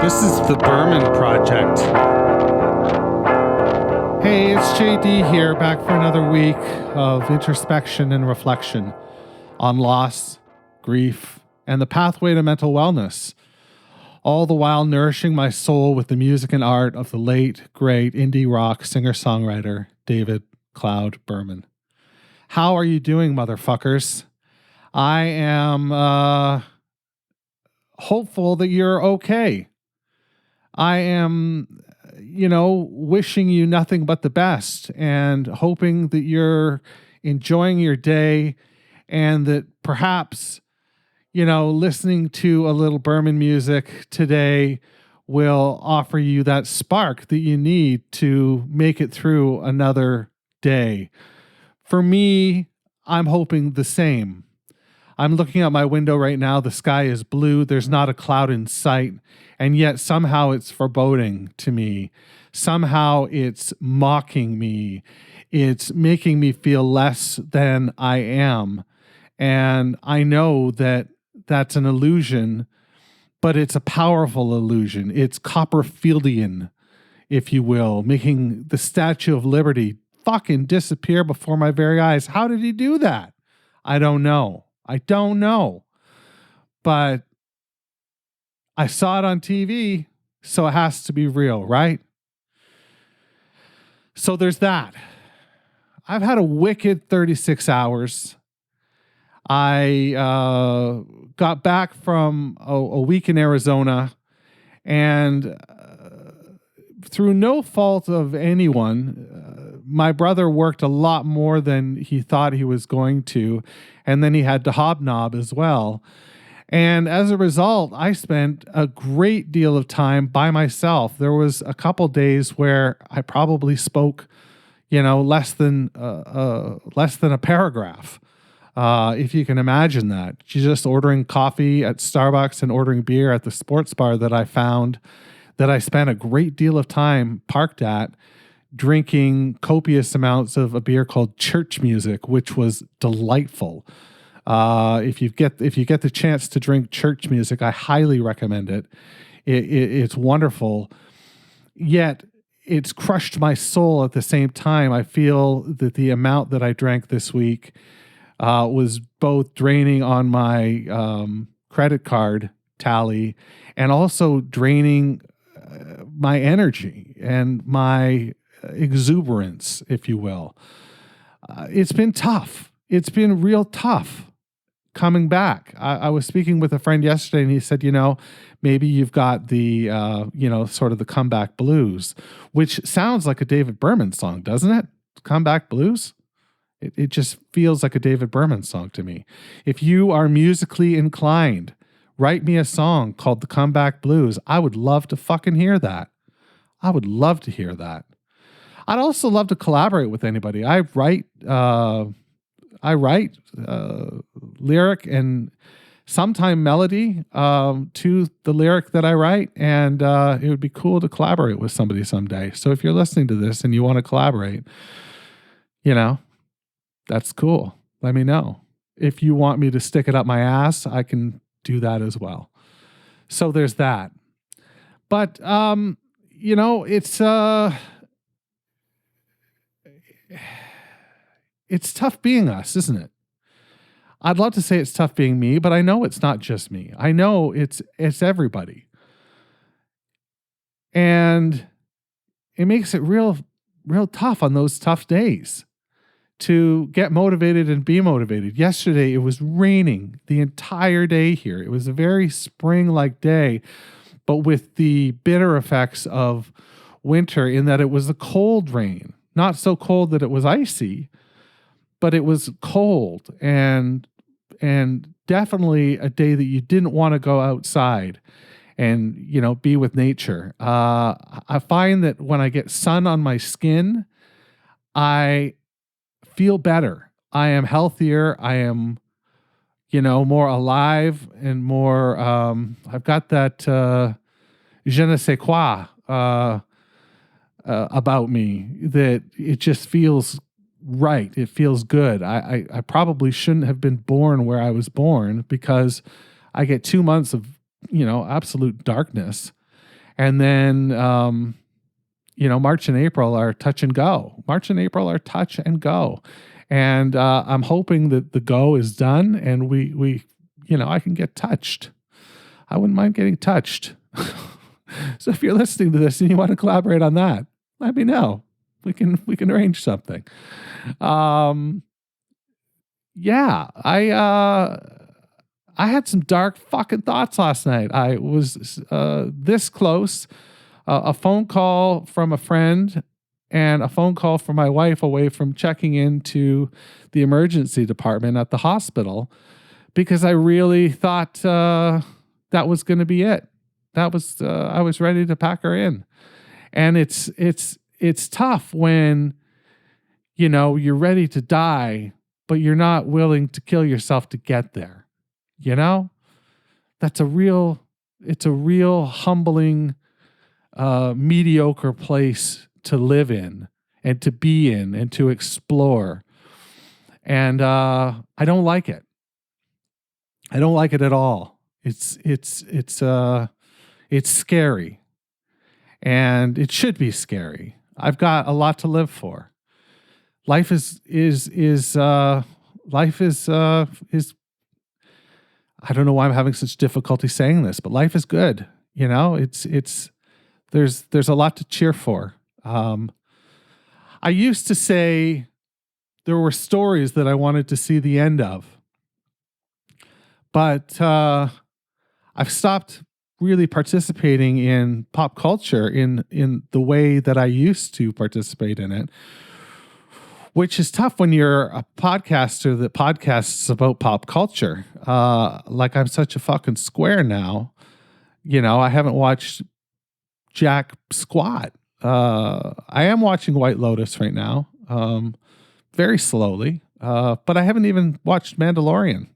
This is the Berman Project. Hey, it's JD here, back for another week of introspection and reflection on loss, grief, and the pathway to mental wellness, all the while nourishing my soul with the music and art of the late, great indie rock singer-songwriter David Cloud Berman. How are you doing, motherfuckers? I am hopeful that you're okay. I am, wishing you nothing but the best and hoping that you're enjoying your day and that perhaps, listening to a little Berman music today will offer you that spark that you need to make it through another day. For me, I'm hoping the same. I'm looking out my window right now. The sky is blue. There's not a cloud in sight. And yet somehow it's foreboding to me. Somehow it's mocking me. It's making me feel less than I am. And I know that that's an illusion, but it's a powerful illusion. It's Copperfieldian, if you will, making the Statue of Liberty fucking disappear before my very eyes. How did he do that? I don't know. But I saw it on TV, so it has to be real, right? So there's that. I've had a wicked 36 hours. I got back from a week in Arizona, and through no fault of anyone, my brother worked a lot more than he thought he was going to, and then he had to hobnob as well. And as a result, I spent a great deal of time by myself. There was a couple days where I probably spoke, less than a paragraph, if you can imagine that. Just ordering coffee at Starbucks and ordering beer at the sports bar that I found, that I spent a great deal of time parked at, drinking copious amounts of a beer called Church Music, which was delightful. If you get the chance to drink Church Music, I highly recommend it. It's wonderful. Yet it's crushed my soul at the same time. I feel that the amount that I drank this week was both draining on my credit card tally and also draining my energy and my exuberance, if you will. It's been tough. It's been real tough coming back. I was speaking with a friend yesterday, and he said, maybe you've got the, sort of the comeback blues, which sounds like a David Berman song, doesn't it? Comeback blues? It just feels like a David Berman song to me. If you are musically inclined, write me a song called The Comeback Blues. I would love to fucking hear that. I would love to hear that. I'd also love to collaborate with anybody. I write lyric and sometime melody to the lyric that I write, and it would be cool to collaborate with somebody someday. So if you're listening to this and you want to collaborate, that's cool. Let me know. If you want me to stick it up my ass, I can do that as well. So there's that. But it's tough being us, isn't it? I'd love to say it's tough being me, but I know it's not just me. I know it's everybody. And it makes it real tough on those tough days to get motivated and be motivated. Yesterday, it was raining the entire day here. It was a very spring-like day, but with the bitter effects of winter in that it was a cold rain. Not so cold that it was icy, but it was cold and definitely a day that you didn't want to go outside and, be with nature. I find that when I get sun on my skin, I feel better. I am healthier. I am, more alive and more, I've got that je ne sais quoi about me that it just feels right. It feels good. I probably shouldn't have been born where I was born because I get 2 months of, absolute darkness. And then, March and April are touch and go. And I'm hoping that the go is done and I can get touched. I wouldn't mind getting touched. So if you're listening to this and you want to collaborate on that, let me know. We can arrange something. Yeah, I had some dark fucking thoughts last night. I was this close. A phone call from a friend and a phone call from my wife away from checking into the emergency department at the hospital, because I really thought that was going to be it. I was ready to pack her in. And it's tough when, you're ready to die, but you're not willing to kill yourself to get there. It's a real humbling, mediocre place to live in and to be in and to explore. And I don't like it. I don't like it at all. It's scary, and it should be scary. I've got a lot to live for. Life is I don't know why I'm having such difficulty saying this, but life is good. There's a lot to cheer for. I used to say there were stories that I wanted to see the end of, but I've stopped really participating in pop culture in the way that I used to participate in it, which is tough when you're a podcaster that podcasts about pop culture. Like I'm such a fucking square now. I haven't watched jack squat. I am watching White Lotus right now, very slowly, but I haven't even watched Mandalorian.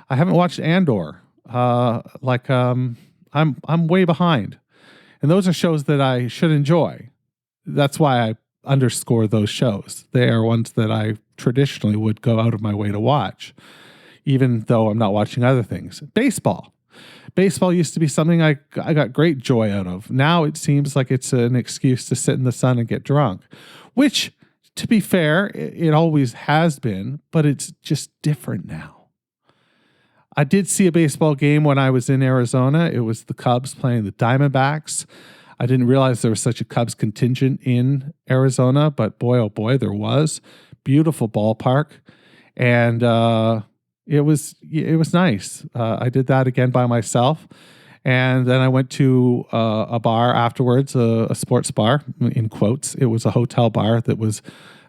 I haven't watched Andor. I'm way behind, and those are shows that I should enjoy. That's why I underscore those shows. They are ones that I traditionally would go out of my way to watch, even though I'm not watching other things. Baseball used to be something I got great joy out of. Now it seems like it's an excuse to sit in the sun and get drunk, which, to be fair, it always has been, but it's just different now. I did see a baseball game when I was in Arizona. It was the Cubs playing the Diamondbacks. I didn't realize there was such a Cubs contingent in Arizona, but boy, oh boy, there was. Beautiful ballpark. And it was nice. I did that again by myself. And then I went to a bar afterwards, a sports bar, in quotes. It was a hotel bar that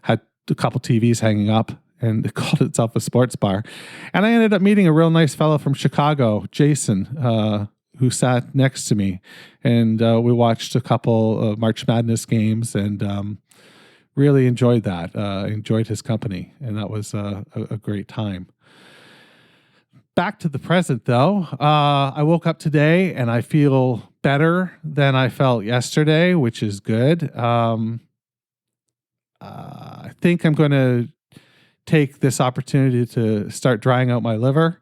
had a couple TVs hanging up, and it called itself a sports bar. And I ended up meeting a real nice fellow from Chicago, Jason, who sat next to me. And we watched a couple of March Madness games and really enjoyed that. Enjoyed his company. And that was a great time. Back to the present, though. I woke up today and I feel better than I felt yesterday, which is good. I think I'm going to take this opportunity to start drying out my liver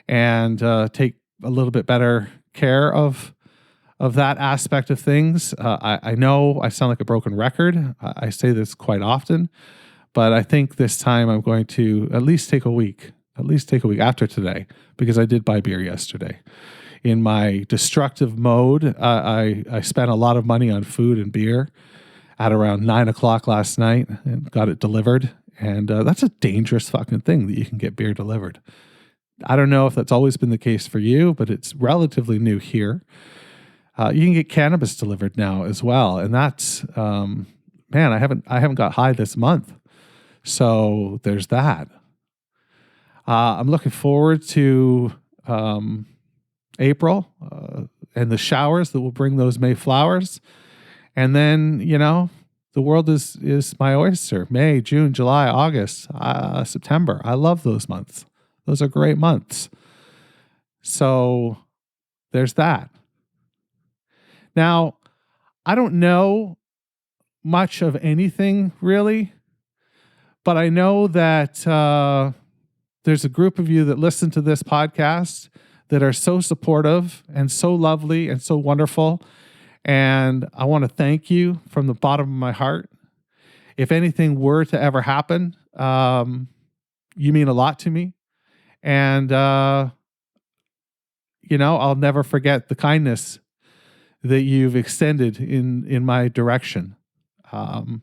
and take a little bit better care of that aspect of things. I know I sound like a broken record. I say this quite often, but I think this time I'm going to at least take a week after today, because I did buy beer yesterday. In my destructive mode, I spent a lot of money on food and beer at around 9:00 last night and got it delivered. And that's a dangerous fucking thing that you can get beer delivered. I don't know if that's always been the case for you, but it's relatively new here. You can get cannabis delivered now as well. And that's, man, I haven't got high this month. So there's that. I'm looking forward to April and the showers that will bring those May flowers. And then, the world is my oyster. May, June, July, August, September. I love those months. Those are great months. So there's that. Now, I don't know much of anything really, but I know that there's a group of you that listen to this podcast that are so supportive and so lovely and so wonderful. And I want to thank you from the bottom of my heart. If anything were to ever happen, you mean a lot to me. And, I'll never forget the kindness that you've extended in my direction. Um,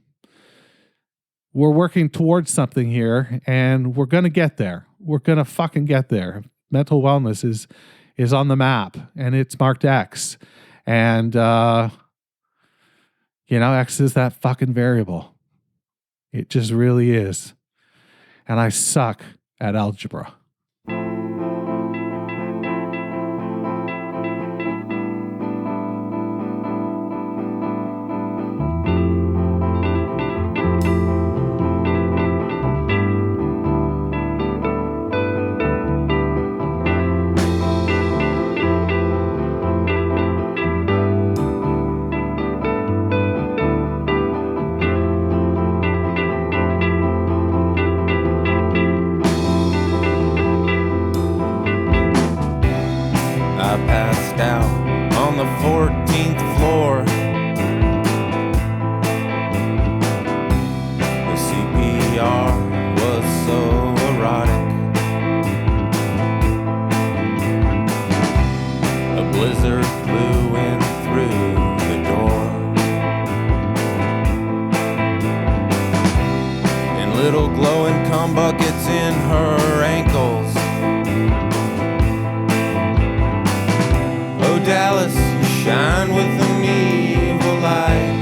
we're working towards something here, and we're going to get there. We're going to fucking get there. Mental wellness is on the map, and it's marked X. And, X is that fucking variable. It just really is. And I suck at algebra. I passed out on the 14th floor. The CPR was so erotic. A blizzard blew in through the door, and little glowing cum buckets in her ankles. Oh, Dallas, you shine with an evil light.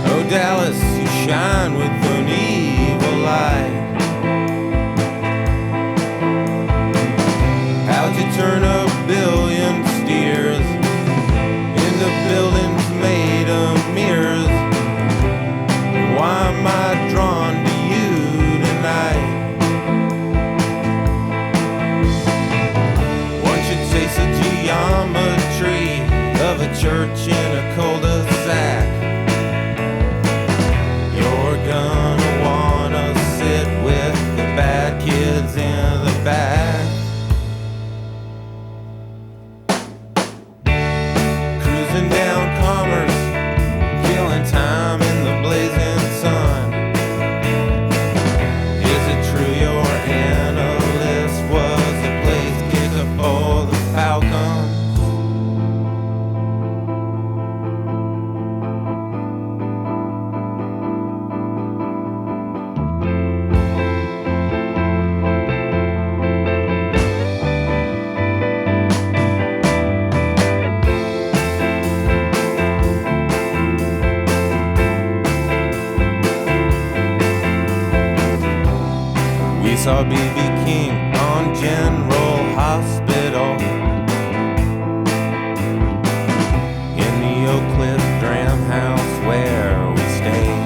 Oh, Dallas, you shine with an evil light. How'd you turn a billion steers into buildings made of mirrors? Why am I drawn to you tonight? Taste the geometry of a church in a cul-de-sac. You're gonna wanna sit with the bad kids in the back. Cruising down Commerce, killing time in the blazing sun. Is it true your analyst was a place kicker for the Falcons? We saw B.B. King on General Hospital in the Oak Cliff Dram House where we stayed.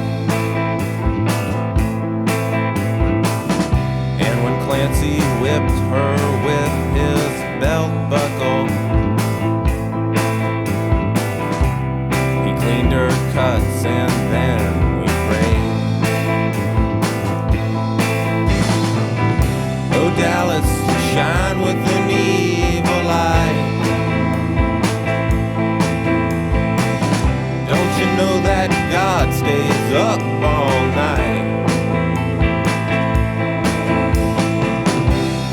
And when Clancy whipped her with his belt buckle, he cleaned her cuts and then we prayed. Oh, Dallas, you shine with an evil light. Don't you know that God stays up all night?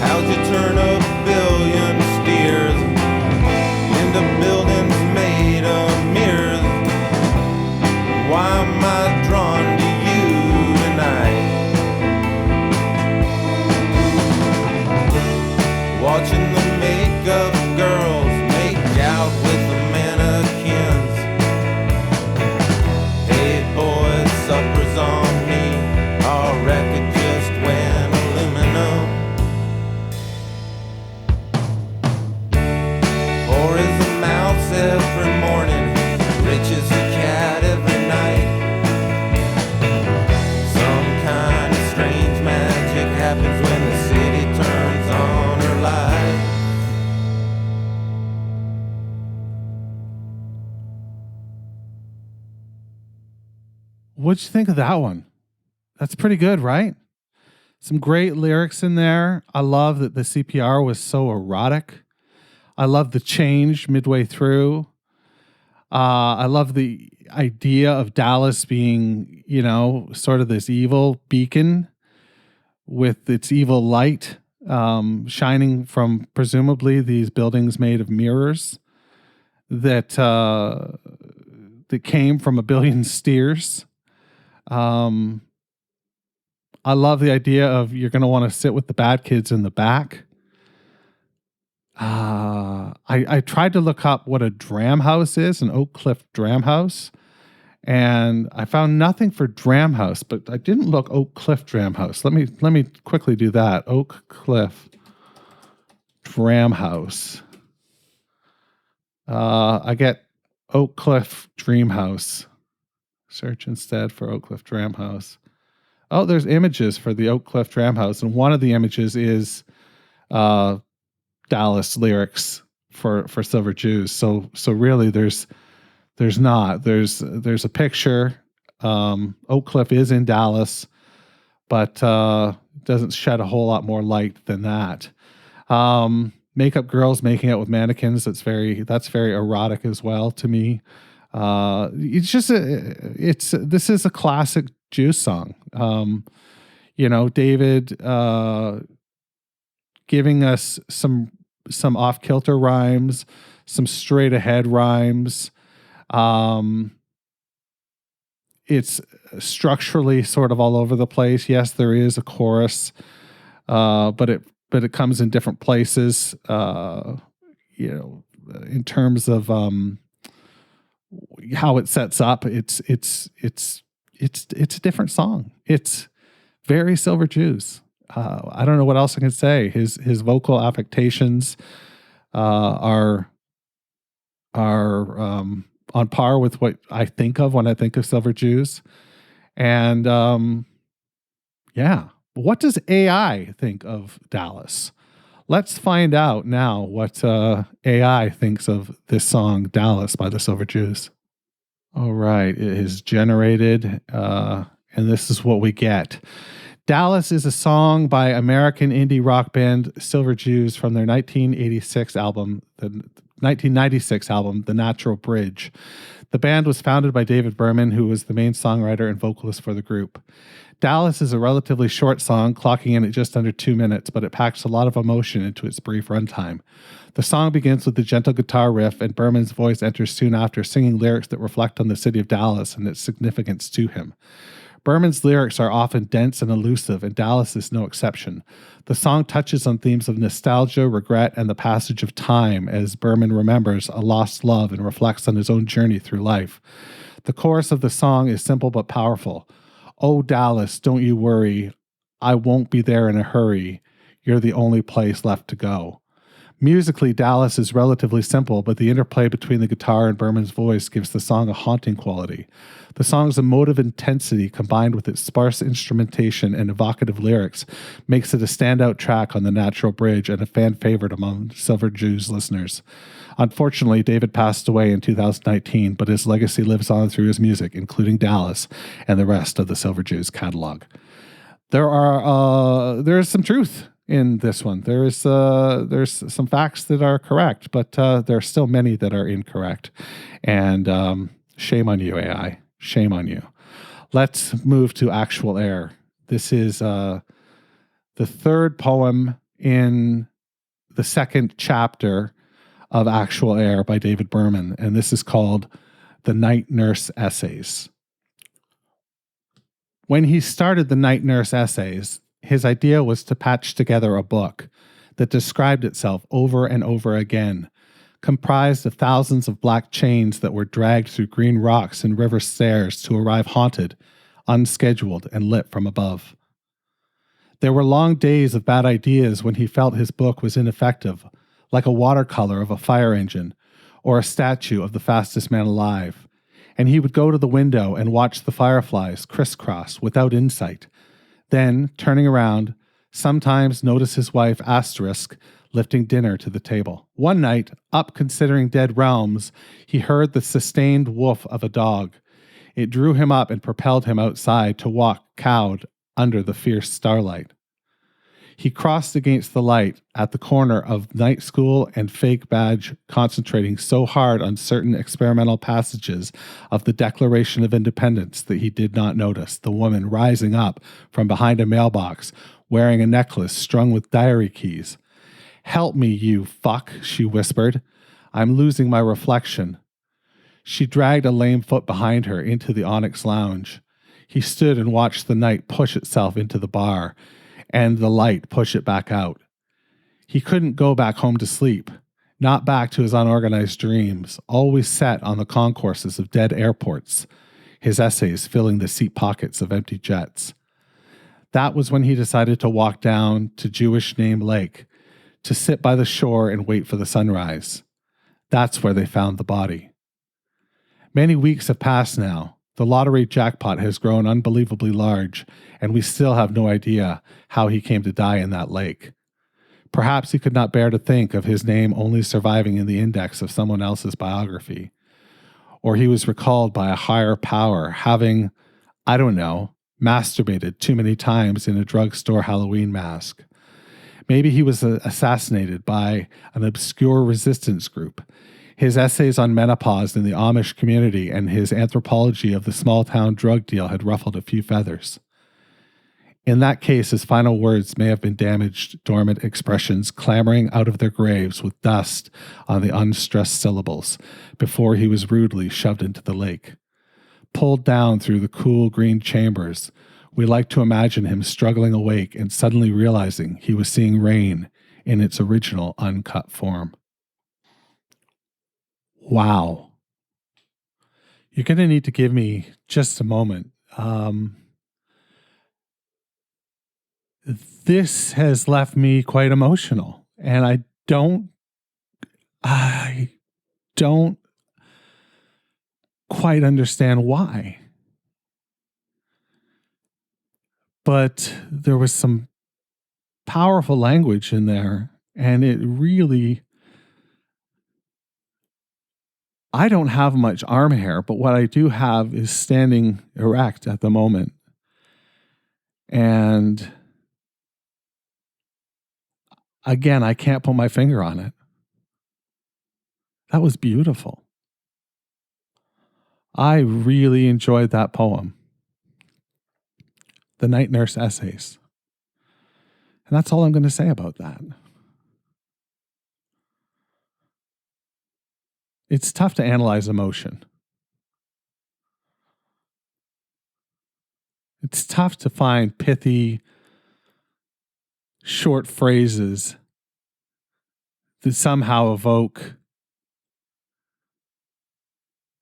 How'd you turn a billion steers into buildings made of mirrors? Why am I drawn to you tonight? Watching the makeup girls make out with the mannequins. Hey boys, supper's on me. Our record just went aluminum. Poor as a mouse every morning, rich as a cat every night. Some kind of strange magic happens when the city turns on her light. What'd you think of that one? That's pretty good, right? Some great lyrics in there. I love that the CPR was so erotic. I love the change midway through. I love the idea of Dallas being, sort of this evil beacon with its evil light shining from presumably these buildings made of mirrors that came from a billion steers. I love the idea of you're going to want to sit with the bad kids in the back. I tried to look up what a dram house is, an Oak Cliff dram house, and I found nothing for dram house, but I didn't look Oak Cliff dram house. Let me quickly do that. Oak Cliff dram house. I get Oak Cliff Dream House. Search instead for Oak Cliff Dram House. Oh, there's images for the Oak Cliff Dram House, and one of the images is Dallas lyrics for Silver Jews. So really, there's not. There's a picture. Oak Cliff is in Dallas, but doesn't shed a whole lot more light than that. Makeup girls making out with mannequins. That's very erotic as well to me. This is a classic Jews song. David giving us some off kilter rhymes, some straight ahead rhymes. It's structurally sort of all over the place. Yes, there is a chorus, but it comes in different places. In terms of how it sets up, it's a different song. It's very Silver Jews. I don't know what else I can say. His vocal affectations are on par with what I think of when I think of Silver Jews. And what does AI think of Dallas? Let's find out now what AI thinks of this song, Dallas, by the Silver Jews. All right, it is generated, and this is what we get. Dallas is a song by American indie rock band Silver Jews from their 1996 album, the 1996 album, The Natural Bridge. The band was founded by David Berman, who was the main songwriter and vocalist for the group. Dallas is a relatively short song, clocking in at just under 2 minutes, but it packs a lot of emotion into its brief runtime. The song begins with a gentle guitar riff, and Berman's voice enters soon after, singing lyrics that reflect on the city of Dallas and its significance to him. Berman's lyrics are often dense and elusive, and Dallas is no exception. The song touches on themes of nostalgia, regret, and the passage of time as Berman remembers a lost love and reflects on his own journey through life. The chorus of the song is simple but powerful. "Oh, Dallas, don't you worry. I won't be there in a hurry. You're the only place left to go." Musically, Dallas is relatively simple, but the interplay between the guitar and Berman's voice gives the song a haunting quality. The song's emotive intensity, combined with its sparse instrumentation and evocative lyrics, makes it a standout track on The Natural Bridge and a fan favorite among Silver Jews listeners. Unfortunately, David passed away in 2019, but his legacy lives on through his music, including Dallas and the rest of the Silver Jews catalog. There is some truth in this one. There's some facts that are correct, but there are still many that are incorrect. And shame on you, AI. Shame on you. Let's move to Actual Air. This is the third poem in the second chapter of Actual Air by David Berman, and this is called The Night Nurse Essays. When he started the Night Nurse Essays, his idea was to patch together a book that described itself over and over again, comprised of thousands of black chains that were dragged through green rocks and river stairs to arrive haunted, unscheduled, and lit from above. There were long days of bad ideas when he felt his book was ineffective, like a watercolor of a fire engine or a statue of the fastest man alive, and he would go to the window and watch the fireflies crisscross without insight. Then, turning around, sometimes notice his wife Asterisk lifting dinner to the table. One night, up considering dead realms, he heard the sustained woof of a dog. It drew him up and propelled him outside to walk cowed under the fierce starlight. He crossed against the light at the corner of night school and fake badge, concentrating so hard on certain experimental passages of the Declaration of Independence that he did not notice the woman rising up from behind a mailbox, wearing a necklace strung with diary keys. "Help me, you fuck," she whispered. "I'm losing my reflection." She dragged a lame foot behind her into the Onyx lounge. He stood and watched the night push itself into the bar, and the light push it back out. He couldn't go back home to sleep, not back to his unorganized dreams, always set on the concourses of dead airports, his essays filling the seat pockets of empty jets. That was when he decided to walk down to Jewish Name Lake, to sit by the shore and wait for the sunrise. That's where they found the body. Many weeks have passed now. The lottery jackpot has grown unbelievably large, and we still have no idea how he came to die in that lake. Perhaps he could not bear to think of his name only surviving in the index of someone else's biography. Or he was recalled by a higher power, having, I don't know, masturbated too many times in a drugstore Halloween mask. Maybe he was assassinated by an obscure resistance group. His essays on menopause in the Amish community and his anthropology of the small-town drug deal had ruffled a few feathers. In that case, his final words may have been damaged, dormant expressions clamoring out of their graves with dust on the unstressed syllables before he was rudely shoved into the lake. Pulled down through the cool green chambers, we like to imagine him struggling awake and suddenly realizing he was seeing rain in its original uncut form. Wow. You're going to need to give me just a moment. This has left me quite emotional, and I don't quite understand why. But there was some powerful language in there, and it really... I don't have much arm hair, but what I do have is standing erect at the moment. And again, I can't put my finger on it. That was beautiful. I really enjoyed that poem. The Night Nurse Essays. And that's all I'm going to say about that. It's tough to analyze emotion. It's tough to find pithy, short phrases that somehow evoke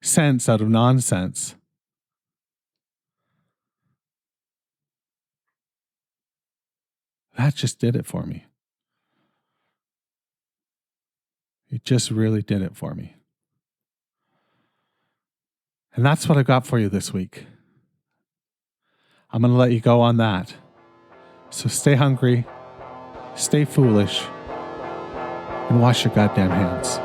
sense out of nonsense. That just did it for me. It just really did it for me. And that's what I got for you this week. I'm going to let you go on that. So stay hungry, stay foolish, and wash your goddamn hands.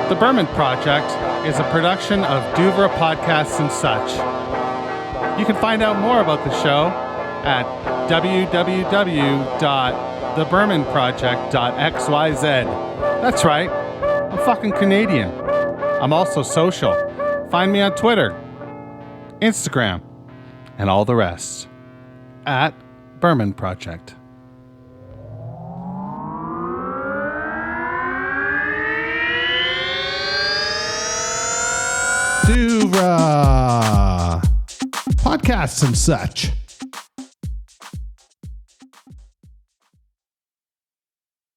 The Berman Project is a production of Douvres Podcasts and Such. You can find out more about the show at www.thebermanproject.xyz. That's right, I'm fucking Canadian. I'm also social. Find me on Twitter, Instagram, and all the rest at Berman Project. Douvres Podcasts and Such.